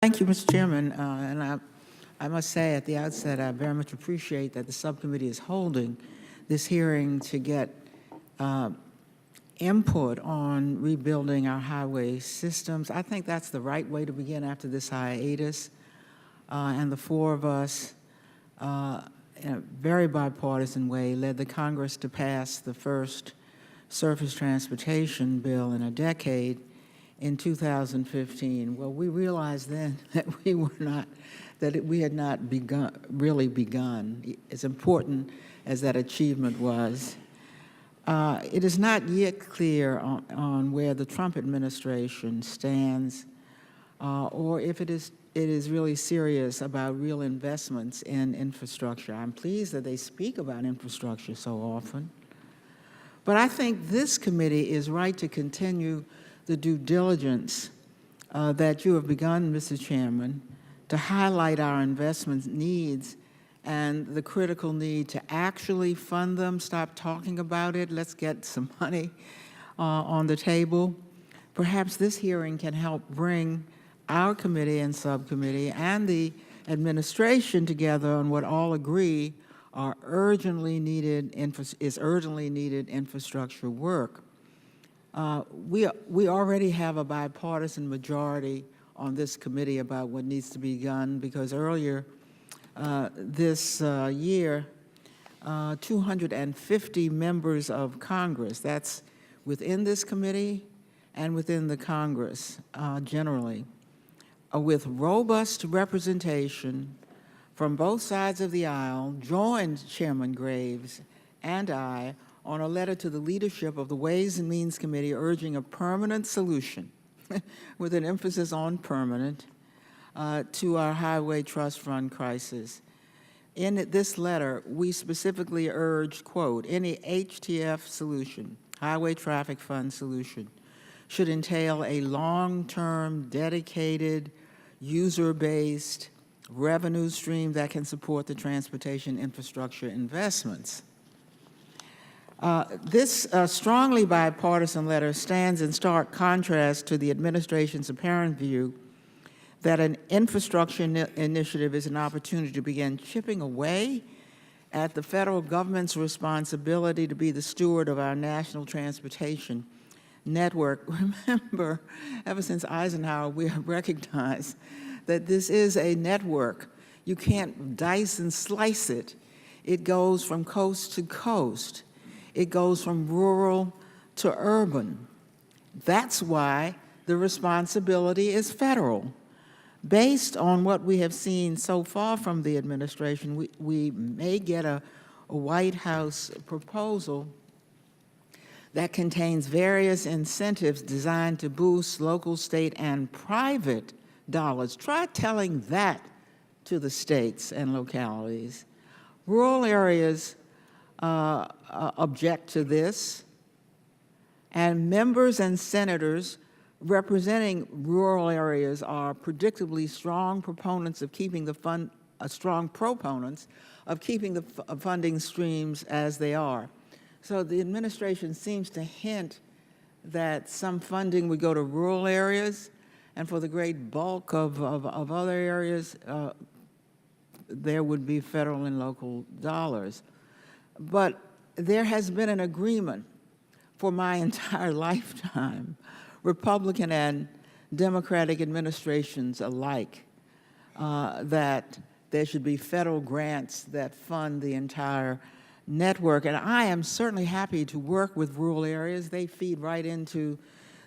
Thank you, Mr. Chairman. I must say at the outset, I very much appreciate that the subcommittee is holding this hearing to get input on rebuilding our highway systems. I think that's the right way to begin after this hiatus. And the four of us, in a very bipartisan way, led the Congress to pass the first surface transportation bill in a decade in 2015. Well, we realized then that we had not really begun, as important as that achievement was. It is not yet clear on where the Trump administration stands, or if it is really serious about real investments in infrastructure. I'm pleased that they speak about infrastructure so often. But I think this committee is right to continue the due diligence that you have begun, Mr. Chairman, to highlight our investment needs and the critical need to actually fund them. Stop talking about it. Let's get some money on the table. Perhaps this hearing can help bring our committee and subcommittee and the administration together on what all agree are urgently needed infrastructure work. We already have a bipartisan majority on this committee about what needs to be done, because earlier this year, 250 members of Congress, that's within this committee and within the Congress generally, with robust representation from both sides of the aisle, joined Chairman Graves and I on a letter to the leadership of the Ways and Means Committee urging a permanent solution, with an emphasis on permanent, to our highway trust fund crisis. In this letter, we specifically urged, quote, any HTF solution, highway traffic fund solution, should entail a long-term, dedicated, user-based revenue stream that can support the transportation infrastructure investments. This strongly bipartisan letter stands in stark contrast to the administration's apparent view that an infrastructure initiative is an opportunity to begin chipping away at the federal government's responsibility to be the steward of our national transportation network. Remember, ever since Eisenhower, we have recognized that this is a network. You can't dice and slice it. It goes from coast to coast. It goes from rural to urban. That's why the responsibility is federal. Based on what we have seen so far from the administration, we may get a White House proposal that contains various incentives designed to boost local, state, and private dollars. Try telling that to the states and localities. Rural areas object to this, and members and senators representing rural areas are predictably strong proponents of keeping the funding streams as they are. So the administration seems to hint that some funding would go to rural areas, and for the great bulk of other areas, there would be federal and local dollars. But there has been an agreement for my entire lifetime, Republican and Democratic administrations alike, that there should be federal grants that fund the entire network. And I am certainly happy to work with rural areas. They feed right into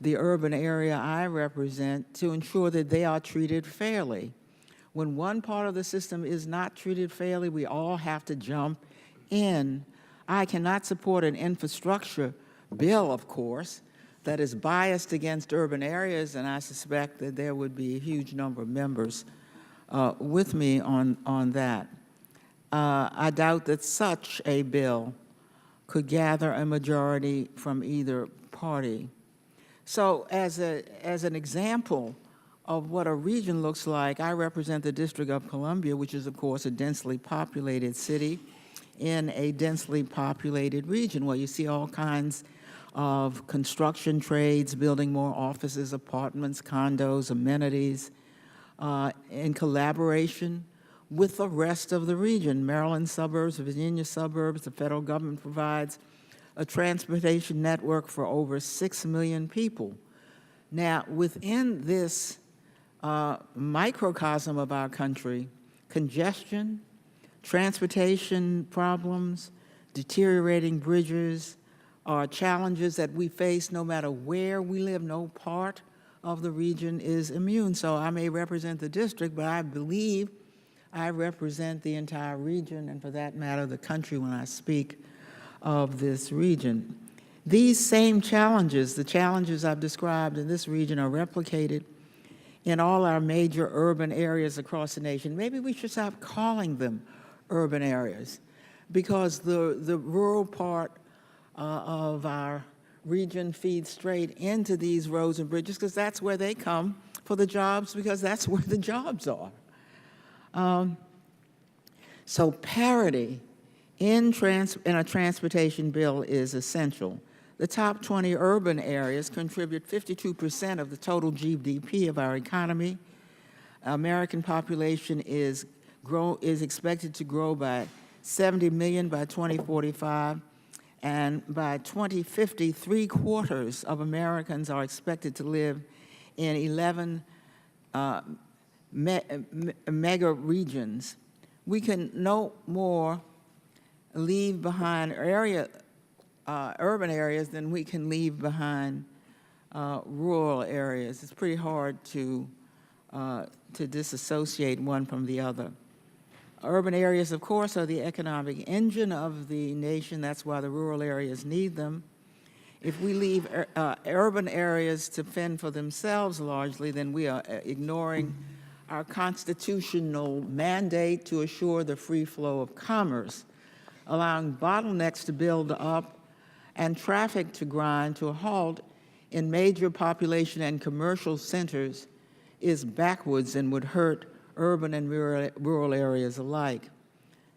the urban area I represent to ensure that they are treated fairly. When one part of the system is not treated fairly, we all have to jump in. I cannot support an infrastructure bill, of course, that is biased against urban areas, and I suspect that there would be a huge number of members with me on that. I doubt that such a bill could gather a majority from either party. So as an example of what a region looks like, I represent the District of Columbia, which is, of course, a densely populated city in a densely populated region where you see all kinds of construction trades, building more offices, apartments, condos, amenities, in collaboration with the rest of the region. Maryland suburbs, Virginia suburbs, the federal government provides a transportation network for over 6 million people. Now, within this microcosm of our country, congestion, transportation problems, deteriorating bridges are challenges that we face no matter where we live. No part of the region is immune. So I may represent the district, but I believe I represent the entire region, and for that matter, the country when I speak of this region. These same challenges, the challenges I've described in this region, are replicated in all our major urban areas across the nation. Maybe we should stop calling them urban areas, because the rural part of our region feeds straight into these roads and bridges, because that's where they come for the jobs, because that's where the jobs are. So parity in a transportation bill is essential. The top 20 urban areas contribute 52% of the total GDP of our economy. American population is expected to grow by 70 million by 2045, and by 2050, 3/4 of Americans are expected to live in 11 mega regions. We can no more leave behind urban areas than we can leave behind rural areas. It's pretty hard to disassociate one from the other. Urban areas, of course, are the economic engine of the nation. That's why the rural areas need them. If we leave urban areas to fend for themselves largely, then we are ignoring our constitutional mandate to assure the free flow of commerce, allowing bottlenecks to build up and traffic to grind to a halt in major population and commercial centers is backwards and would hurt urban and rural areas alike.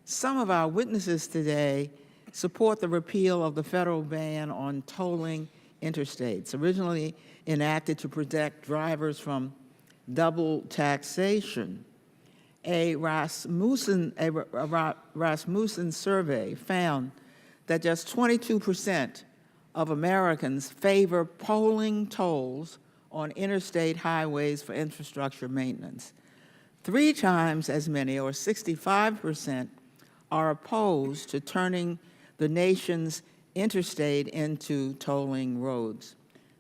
Some of our witnesses today support the repeal of the federal ban on tolling interstates, originally enacted to protect drivers from double taxation. A Rasmussen survey found that just 22% of Americans favor pulling tolls on interstate highways for infrastructure maintenance. 3 times as many, or 65%, are opposed to turning the nation's interstate into tolling roads.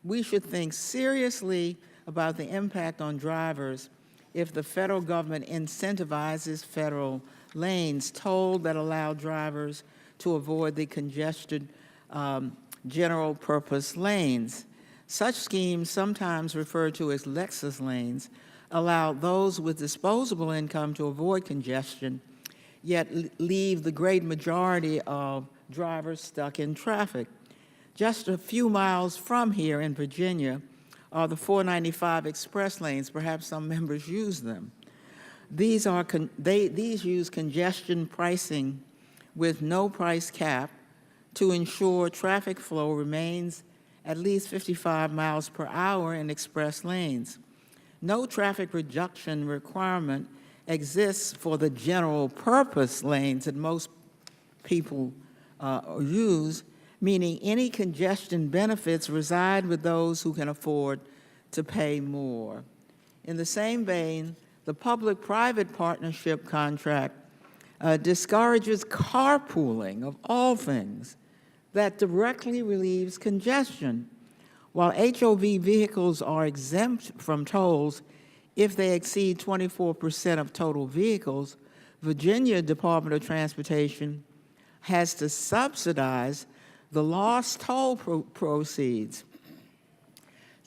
We should think seriously about the impact on drivers if the federal government incentivizes federal lanes, tolls that allow drivers to avoid the congested general purpose lanes. Such schemes, sometimes referred to as Lexus lanes, allow those with disposable income to avoid congestion, yet leave the great majority of drivers stuck in traffic. Just a few miles from here in Virginia are the 495 express lanes. Perhaps some members use them. These use congestion pricing with no price cap to ensure traffic flow remains at least 55 miles per hour in express lanes. No traffic reduction requirement exists for the general purpose lanes that most people use, meaning any congestion benefits reside with those who can afford to pay more. In the same vein, the public-private partnership contract discourages carpooling, of all things, that directly relieves congestion. While HOV vehicles are exempt from tolls if they exceed 24% of total vehicles, Virginia Department of Transportation has to subsidize the lost toll proceeds.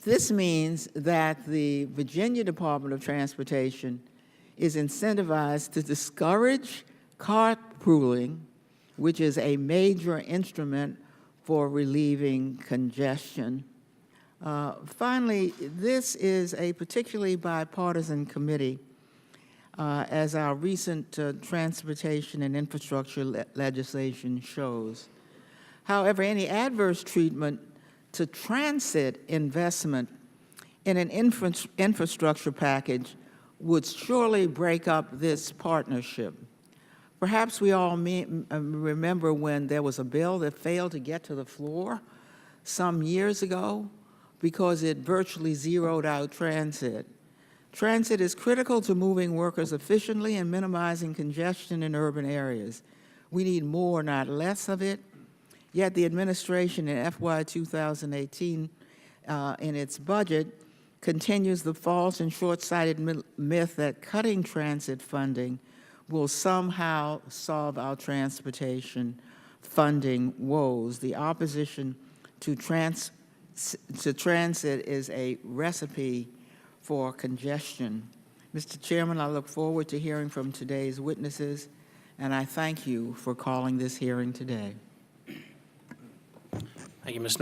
This means that the Virginia Department of Transportation is incentivized to discourage carpooling, which is a major instrument for relieving congestion. Finally, this is a particularly bipartisan committee, as our recent transportation and infrastructure legislation shows. However, any adverse treatment to transit investment in an infrastructure package would surely break up this partnership. Perhaps we all remember when there was a bill that failed to get to the floor some years ago because it virtually zeroed out transit. Transit is critical to moving workers efficiently and minimizing congestion in urban areas. We need more, not less of it. Yet the administration in FY 2018 in its budget continues the false and short-sighted myth that cutting transit funding will somehow solve our transportation funding woes. The opposition to transit is a recipe for congestion. Mr. Chairman, I look forward to hearing from today's witnesses, and I thank you for calling this hearing today. Thank you, Ms.